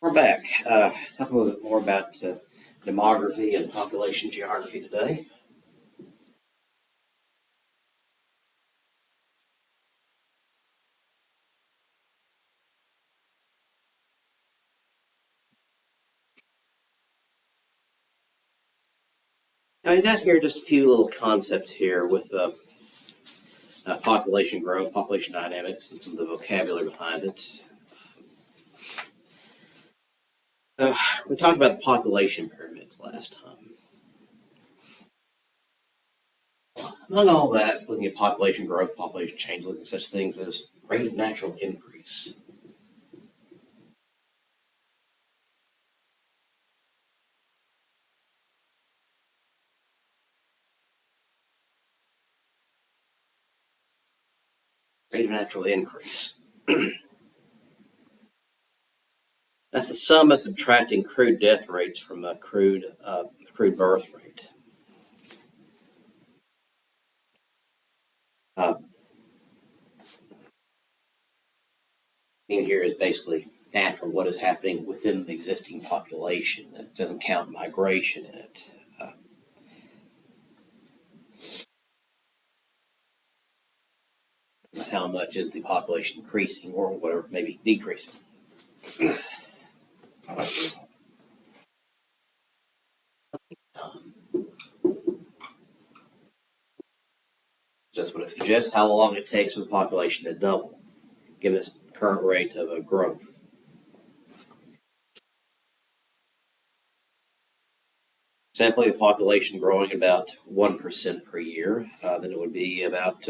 We're back. Talking a little bit more about demography and population geography today. Now, I got here just a few little concepts here with population growth, population dynamics, and some of the vocabulary behind it. We talked about the population pyramids last time. Among all that, looking at population growth, population change, looking at such things as rate of natural increase. Rate of natural increase. That's the sum of subtracting crude death rates from a crude birth rate. In here is basically natural, what is happening within the existing population. It doesn't count migration in it. It's how much is the population increasing or whatever, maybe decreasing. Just what it suggests, how long it takes for the population to double, given its current rate of growth. Simply, a population growing about 1% per year, then it would be about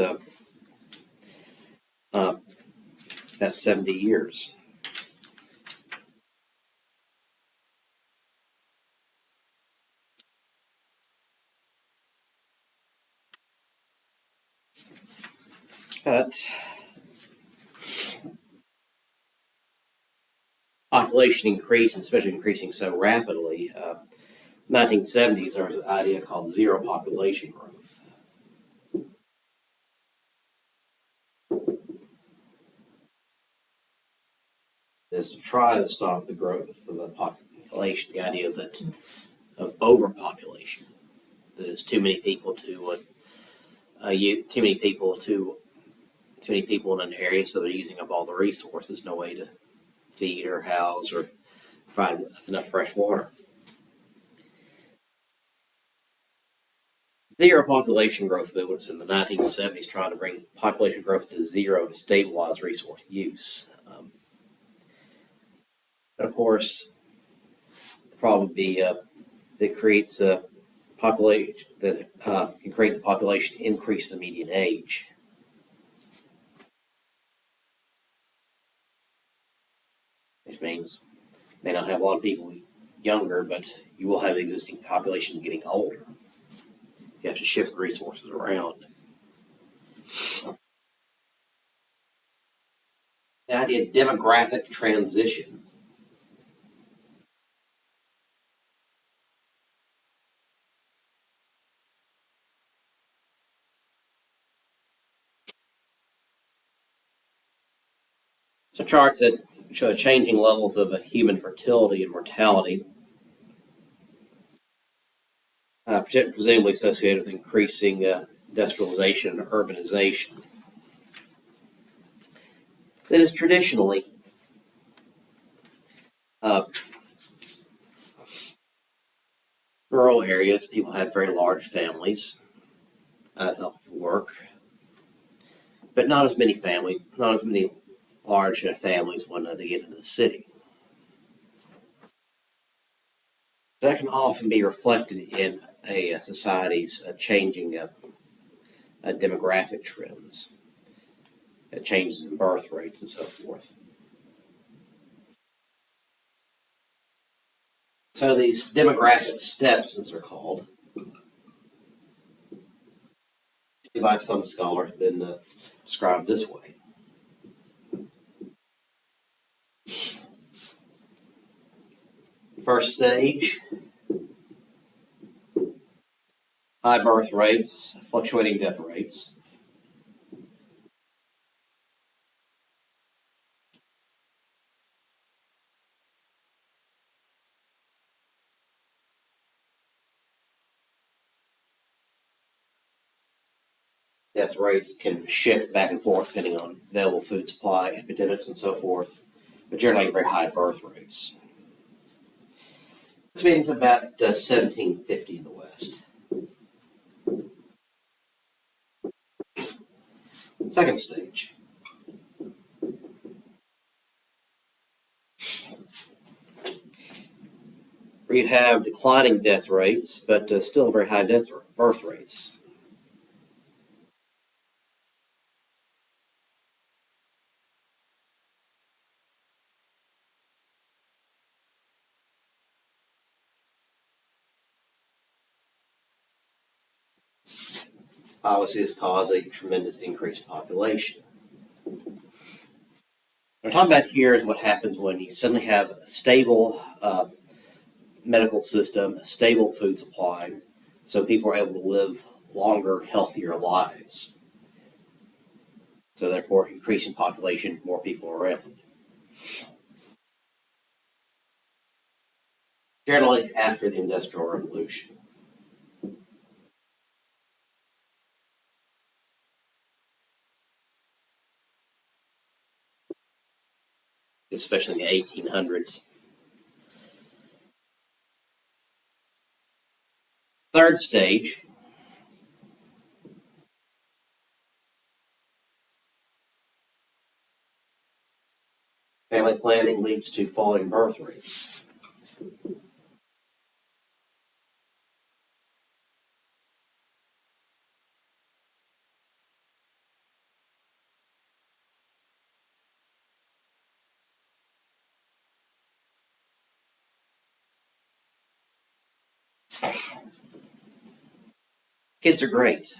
70 years. But population increase, especially increasing so rapidly, 1970s, there was an idea called zero population growth. Is to try to stop the growth of the population, the idea that of overpopulation, that is too many people too many people in an area, so they're using up all the resources, no way to feed or house or provide enough fresh water. Zero population growth movements in the 1970s trying to bring population growth to zero to stabilize resource use. But of course, the problem would be that creates a population that can create the population to increase the median age. Which means you may not have a lot of people younger, but you will have the existing population getting older. You have to shift resources around. The idea of demographic transition. So charts that show changing levels of human fertility and mortality, presumably associated with increasing industrialization and urbanization. That is traditionally rural areas, people had very large families to help with work, but not as many large families when they get into the city. That can often be reflected in a society's changing demographic trends, changes in birth rates and so forth. So these demographic steps, as they're called, by some scholars, have been described this way. First stage, high birth rates, fluctuating death rates. Death rates can shift back and forth depending on available food supply, epidemics, and so forth, but generally very high birth rates. Let's get into about 1750 in the West. Second stage. Where you have declining death rates, but still very high birth rates. Policies cause a tremendous increase in population. What I'm talking about here is what happens when you suddenly have a stable medical system, a stable food supply, so people are able to live longer, healthier lives. So therefore, increasing population, more people around. Generally after the Industrial Revolution. Especially in the 1800s. Third stage. Family planning leads to falling birth rates. Kids are great,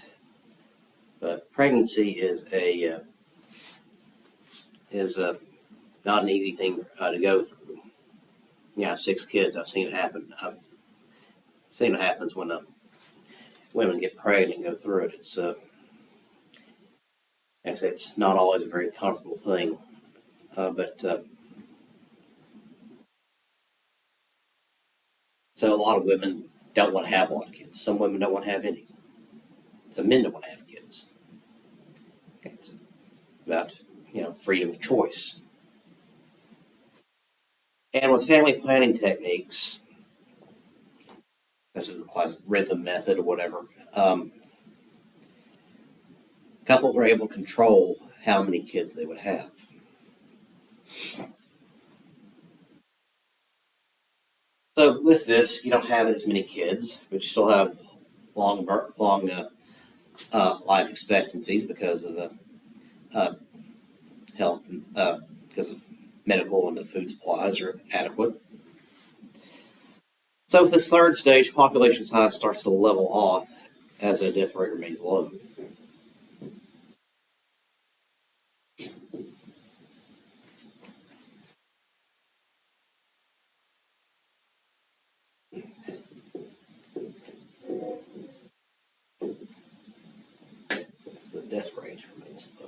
but pregnancy is not an easy thing to go through. I have 6 kids. I've seen it happen. I've seen what happens when women get pregnant and go through it. It's like I say, it's not always a very comfortable thing, but so a lot of women don't want to have a lot of kids. Some women don't want to have any. Some men don't want to have kids. Okay, it's about freedom of choice. And with family planning techniques, such as the classic rhythm method or whatever, couples were able to control how many kids they would have. So with this, you don't have as many kids, but you still have long life expectancies because of the health and because of medical and the food supplies are adequate. So with this third stage, population size starts to level off as the death rate remains low. The death rate remains low.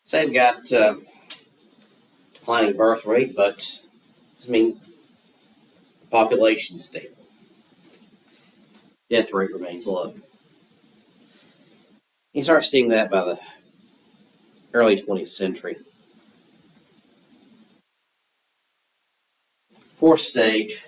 So you've got declining birth rate, but this means the population is stable. Death rate remains low. You start seeing that by the early 20th century. Fourth stage.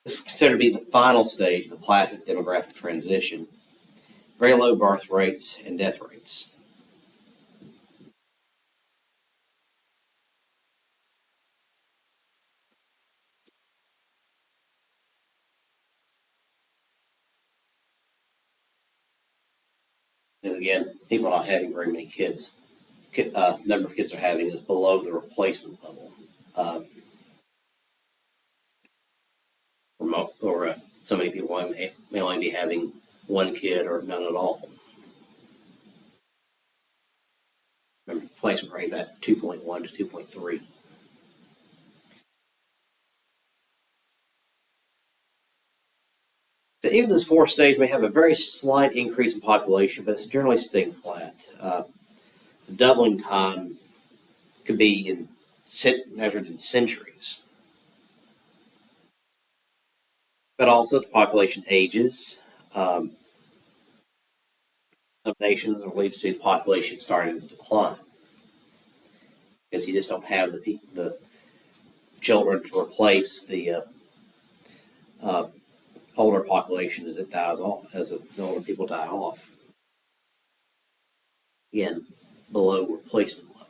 This is considered to be the final stage of the classic demographic transition. Very low birth rates and death rates. Because again, people are not having very many kids. Number of kids they're having is below the replacement level. Uh, so many people may only be having 1 kid or none at all. Remember, replacement rate about 2.1 to 2.3. So even this fourth stage may have a very slight increase in population, but it's generally staying flat. The doubling time could be measured in centuries. But also the population ages. Some nations leads to the population starting to decline because you just don't have the children to replace the uh, older population as it dies off, as the older people die off. Again, below replacement level.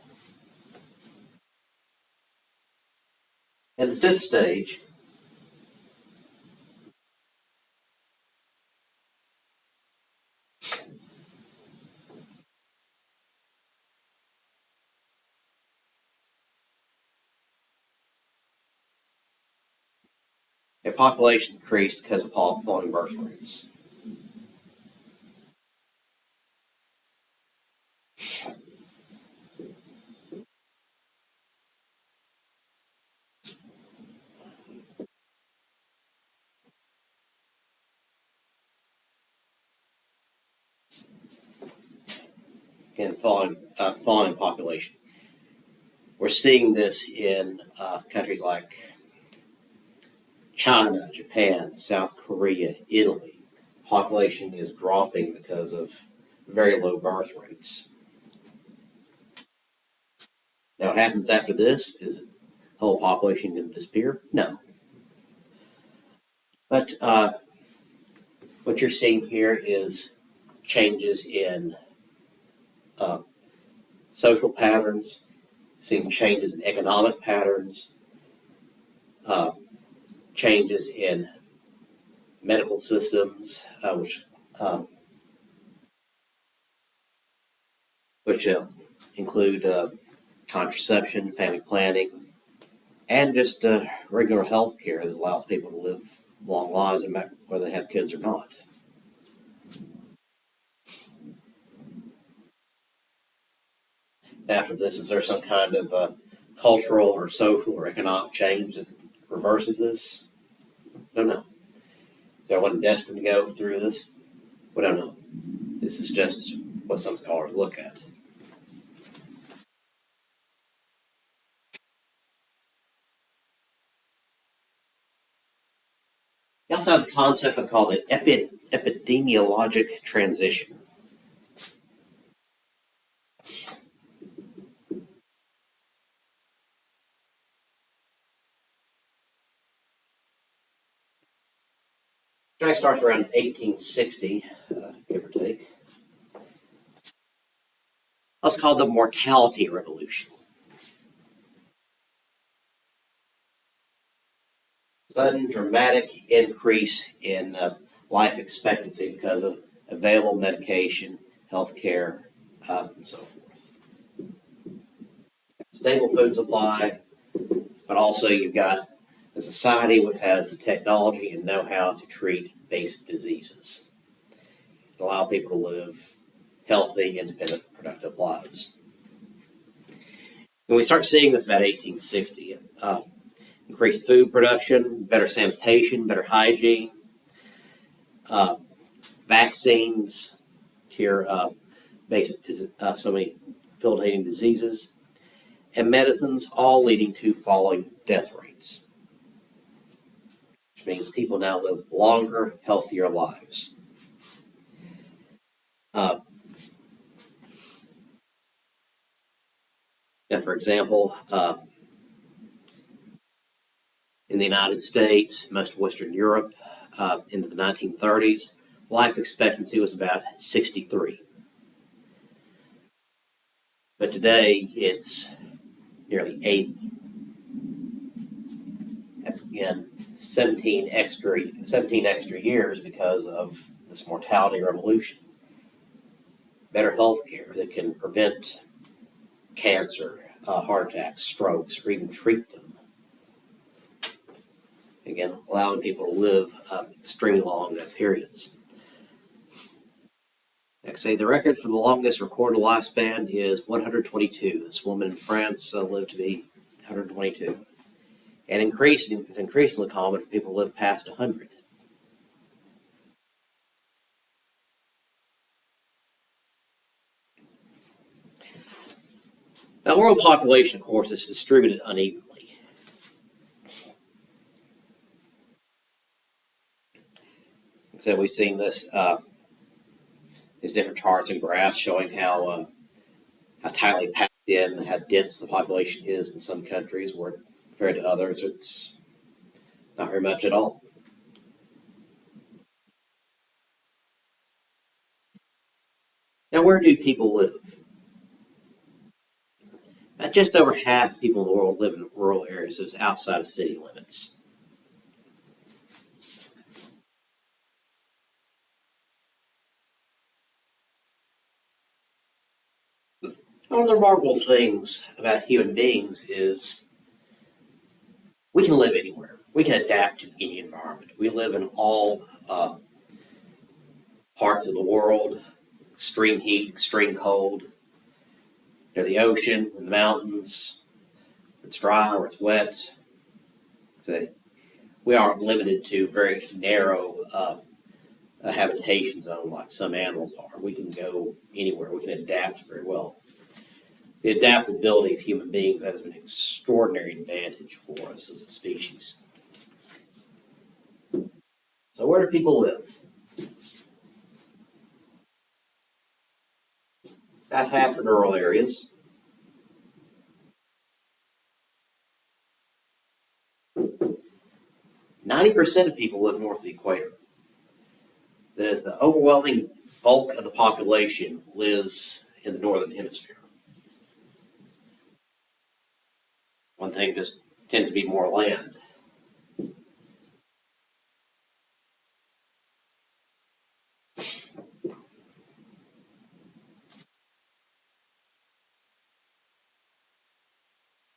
And the fifth stage a population increased because of falling birth rates. And falling population. We're seeing this in countries like China, Japan, South Korea, Italy. Population is dropping because of very low birth rates. Now, what happens after this? Is the whole population going to disappear? No. But what you're seeing here is changes in uh, social patterns, seeing changes in economic patterns, uh, changes in medical systems, which include contraception, family planning, and just regular health care that allows people to live long lives, whether they have kids or not. After this, is there some kind of cultural or social or economic change that reverses this? Don't know. Is everyone destined to go through this? We don't know. This is just what some scholars look at. You also have the concept of called the epidemiologic transition. It starts around 1860, give or take. That's called the mortality revolution. Sudden dramatic increase in life expectancy because of available medication, health care, and so forth. Stable food supply, but also you've got a society which has the technology and know-how to treat basic diseases and allow people to live healthy, independent, productive lives. When we start seeing this about 1860, increased food production, better sanitation, better hygiene, uh, vaccines, cure so many debilitating diseases, and medicines, all leading to falling death rates, which means people now live longer, healthier lives. Uh, now, for example, in the United States, most of Western Europe, into the 1930s, life expectancy was about 63. But today, it's nearly 80. Again, 17 extra years because of this mortality revolution. Better health care that can prevent cancer, heart attacks, strokes, or even treat them. Again, allowing people to live extremely long periods. Like I say, the record for the longest recorded lifespan is 122. This woman in France lived to be 122. And it's increasingly common for people to live past 100. Now, world population, of course, is distributed unevenly. So we've seen this these different charts and graphs showing how tightly packed in, how dense the population is in some countries, where compared to others, it's not very much at all. Now, where do people live? Just over half people in the world live in rural areas, so it's outside of city limits. One of the remarkable things about human beings is we can live anywhere. We can adapt to any environment. We live in all parts of the world, extreme heat, extreme cold, near the ocean, in the mountains, it's dry or it's wet. So we aren't limited to very narrow a habitation zone like some animals are. We can go anywhere. We can adapt very well. The adaptability of human beings has been an extraordinary advantage for us as a species. So where do people live? About half in rural areas. 90% of people live north of the equator. That is, the overwhelming bulk of the population lives in the northern hemisphere. One thing just tends to be more land.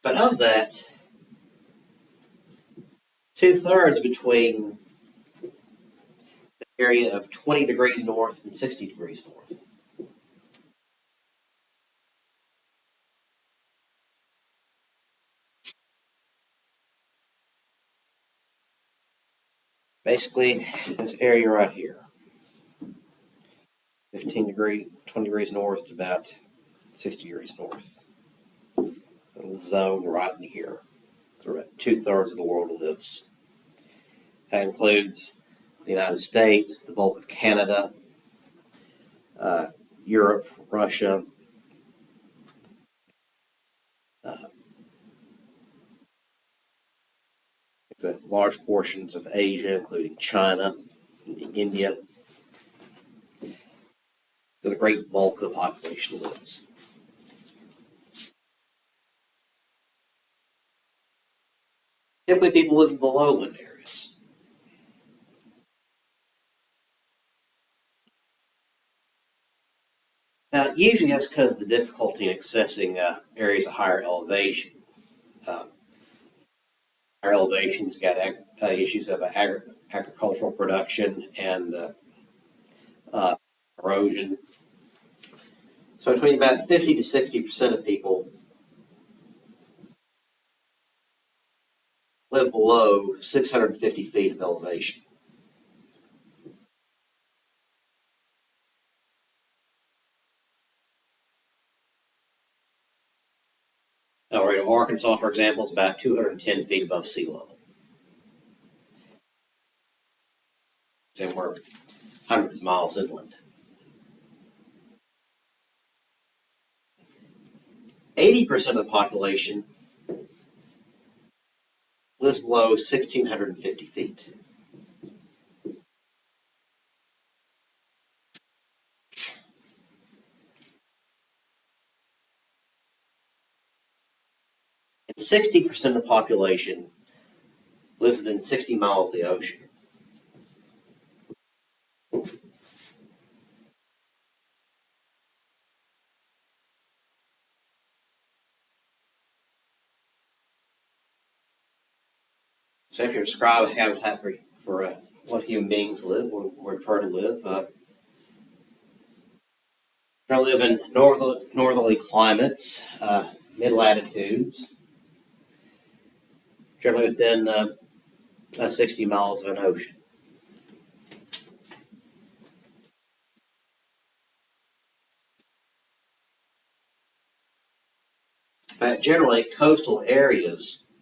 But of that, two-thirds between the area of 20 degrees north and 60 degrees north. Basically, this area right here, 15 degrees, 20 degrees north to about 60 degrees north. A little zone right in here. So about two-thirds of the world lives. That includes the United States, the bulk of Canada, uh, Europe, Russia, uh, large portions of Asia, including China, India. So the great bulk of the population lives. Typically, people live in the lowland areas. Now, usually that's because of the difficulty in accessing areas of higher elevation. Uh, Higher elevations got issues of agricultural production and uh, erosion. So between about 50 to 60% of people live below 650 feet of elevation. Now, right, Arkansas, for example, is about 210 feet above sea level. And we're hundreds of miles inland. 80% of the population lives below 1,650 feet. And 60% of the population lives within 60 miles of the ocean. So if you describe a habitat for what human beings live, or prefer to live, I live in northerly climates, mid latitudes, generally within 60 miles of an ocean. But generally, coastal areas,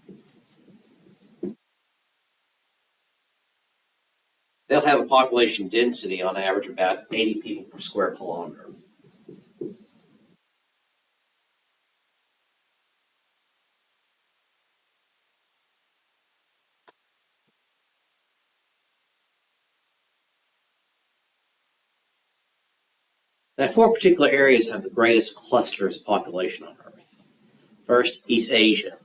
they'll have a population density on average of about 80 people per square kilometer. Now, four particular areas have the greatest clusters of population on Earth. First, East Asia.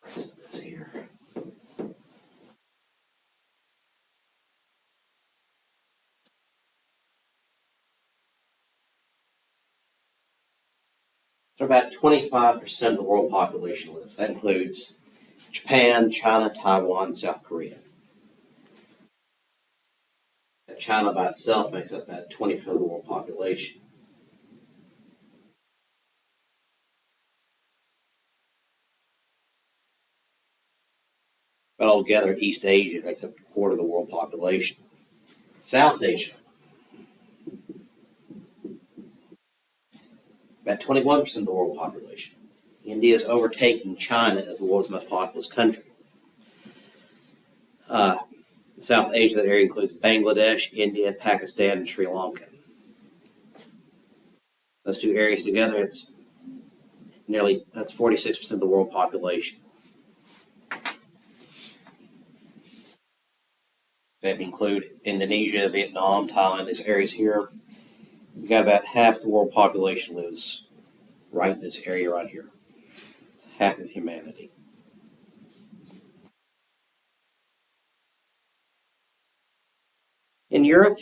What is this here? So about 25% of the world population lives. That includes Japan, China, Taiwan, South Korea. China by itself makes up about 20% of the world population. But altogether, East Asia makes up a quarter of the world population. South Asia, about 21% of the world population. India is overtaking China as the world's most populous country. South Asia, that area includes Bangladesh, India, Pakistan, and Sri Lanka. Those two areas together, that's 46% of the world population. That include Indonesia, Vietnam, Thailand, these areas here. You got about half the world population lives right in this area right here. It's half of humanity. In Europe,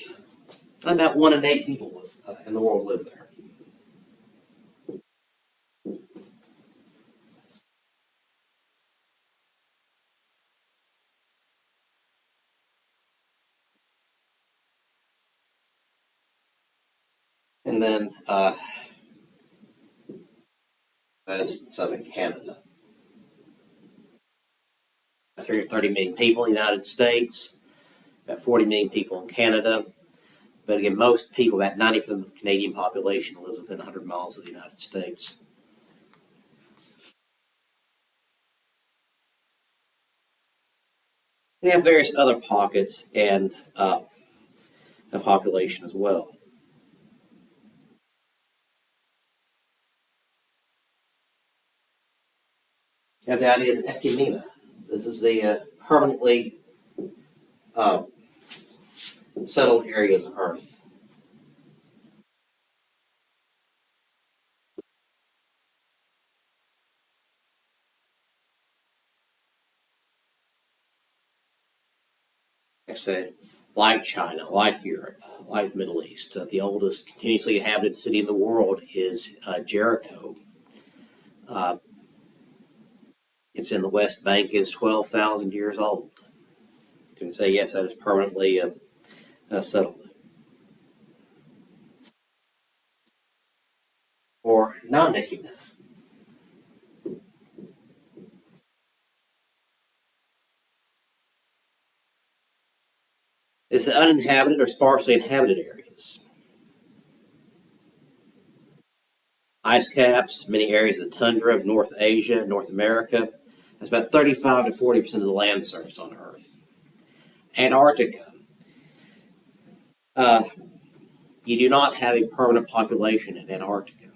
about 1 in 8 people in the world live there. And then southern Canada. 30 million people in the United States, about 40 million people in Canada. But again, most people, about 90% of the Canadian population, lives within 100 miles of the United States. We have various other pockets and a population as well. You have the idea of Ecumena. This is the permanently uh, settled areas of Earth. Like I said, like China, like Europe, like the Middle East. The oldest continuously inhabited city in the world is Jericho. Uh, it's in the West Bank. It is 12,000 years old. You can say, yes, that is permanently settled. Or non-Ecumena. It's the uninhabited or sparsely inhabited areas. Ice caps, many areas of the tundra of North Asia, North America. That's about 35 to 40% of the land surface on Earth. Antarctica. Uh, you do not have a permanent population in Antarctica.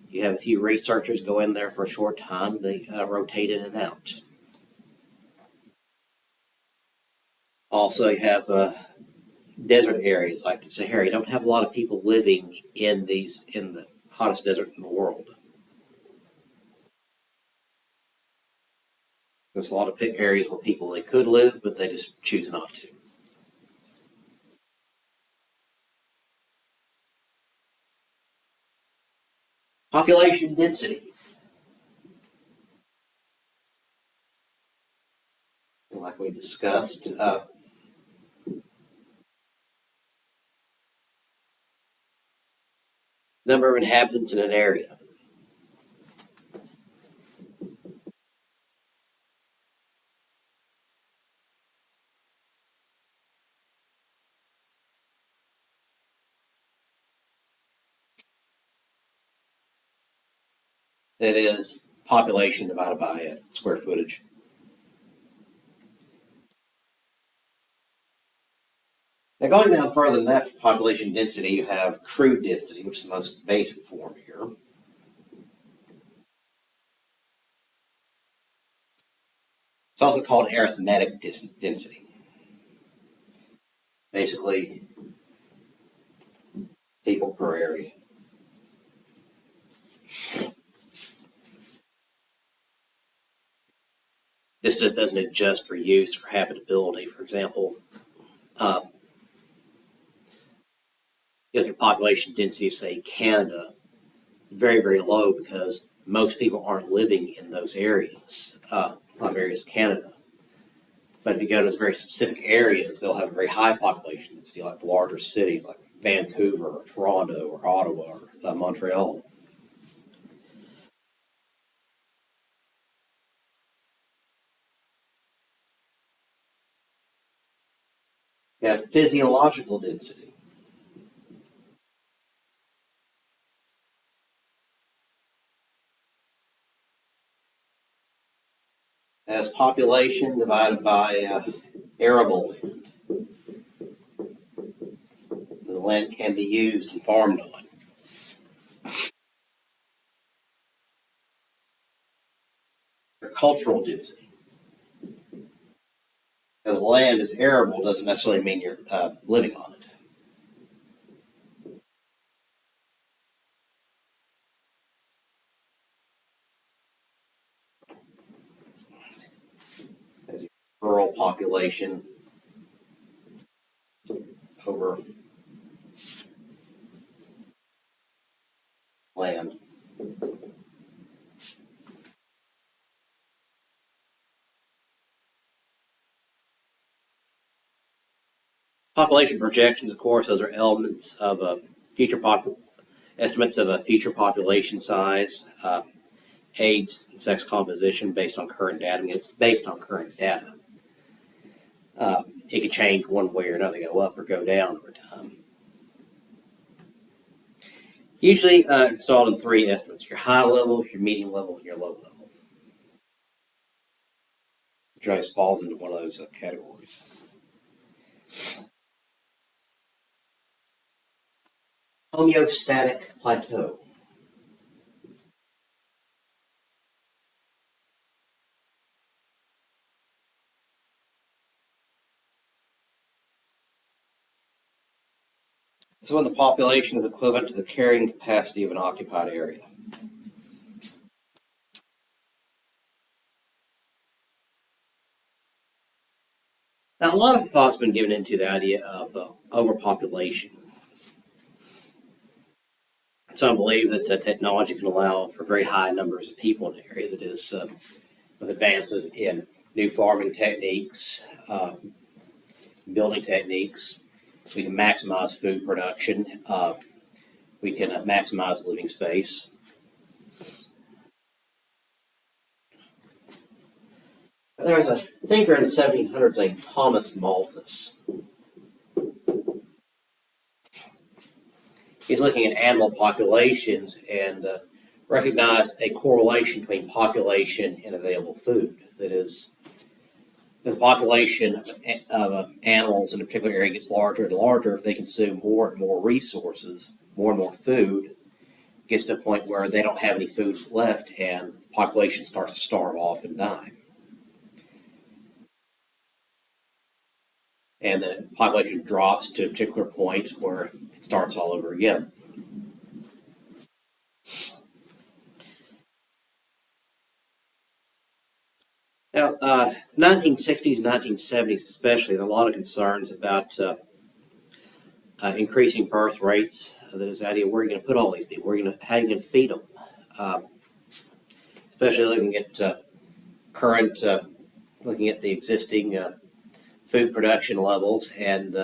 You have a few researchers go in there for a short time. They rotate in and out. Also, you have desert areas like the Sahara. You don't have a lot of people living in the hottest deserts in the world. There's a lot of areas where people they could live, but they just choose not to. Population density. Like we discussed, number of inhabitants in an area. That is population divided by square footage. Now, going down further than that for population density, you have crude density, which is the most basic form here. It's also called arithmetic density. Basically, people per area. This just doesn't adjust for use or habitability. For example, you look at population density, say Canada, very, very low because most people aren't living in those areas, a lot of areas of Canada. But if you go to very specific areas, they'll have a very high population density, like larger cities like Vancouver or Toronto or Ottawa or Montreal. You have physiological density. As population divided by arable land. The land can be used and farmed on. Cultural density. Because land is arable doesn't necessarily mean you're living on it. As your rural population over land. Population projections, of course, those are elements of a estimates of a future population size, age, and sex composition based on current data. I mean, it's based on current data. It could change one way or another, go up or go down over time. Usually installed in three estimates: your high level, your medium level, and your low level. Which always falls into one of those categories. Homeostatic plateau. So when the population is equivalent to the carrying capacity of an occupied area. Now, a lot of thought's been given into the idea of overpopulation. Some believe that technology can allow for very high numbers of people in an area. That is, with advances in new farming techniques, building techniques, we can maximize food production. We can maximize living space. There was a thinker in the 1700s named Thomas Malthus. He's looking at animal populations and recognized a correlation between population and available food. That is, the population of animals in a particular area gets larger and larger. They consume more and more resources, more and more food. Gets to a point where they don't have any food left, and the population starts to starve off and die. And then the population drops to a particular point where it starts all over again. Now, 1960s, 1970s especially, there are a lot of concerns about increasing birth rates. That is the idea: where are you going to put all these people? How are you going to feed them? Uh, Especially looking at current, looking at the existing food production levels and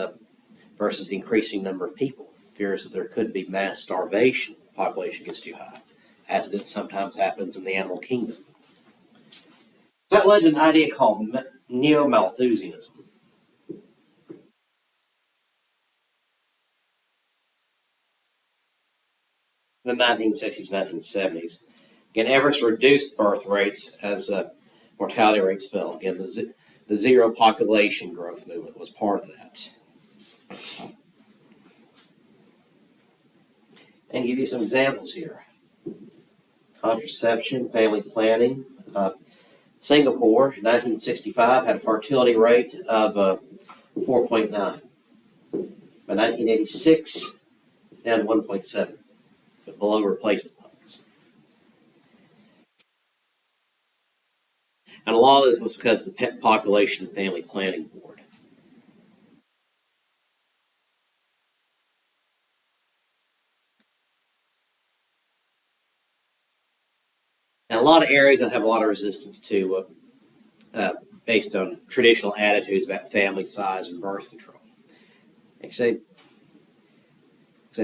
versus the increasing number of people. Fears that there could be mass starvation if the population gets too high, as it sometimes happens in the animal kingdom. So that led to an idea called neo-Malthusianism. In the 1960s, 1970s, Again, efforts to reduce birth rates as mortality rates fell. Again, the zero population growth movement was part of that. And give you some examples here. Contraception, family planning. Singapore in 1965 had a fertility rate of 4.9. By 1986, down to 1.7, but below replacement levels. And a lot of this was because of the Pet Population and Family Planning Board. And a lot of areas that have a lot of resistance to based on traditional attitudes about family size and birth control. Like I say,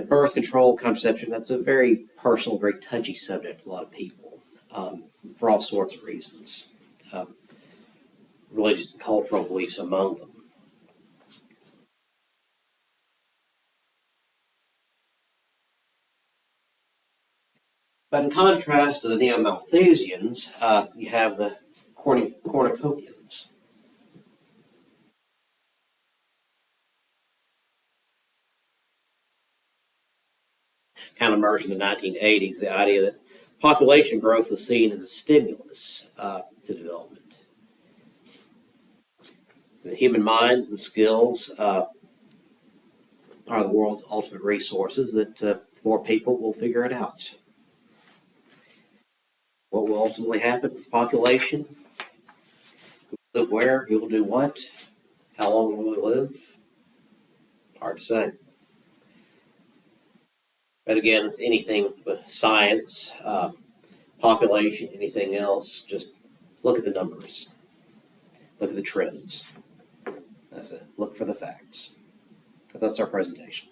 birth control, contraception, that's a very personal, very touchy subject to a lot of people for all sorts of reasons, religious and cultural beliefs among them. But in contrast to the Neo-Malthusians, you have the cornucopians. Kind of emerged in the 1980s, the idea that population growth was seen as a stimulus to development. The human minds and skills are the world's ultimate resources, that more people will figure it out. What will ultimately happen with population? Who will live where? Who will do what? How long will we live? Hard to say. But again, it's anything with science, population, anything else, just look at the numbers. Look at the trends. That's it. Look for the facts. That's our presentation.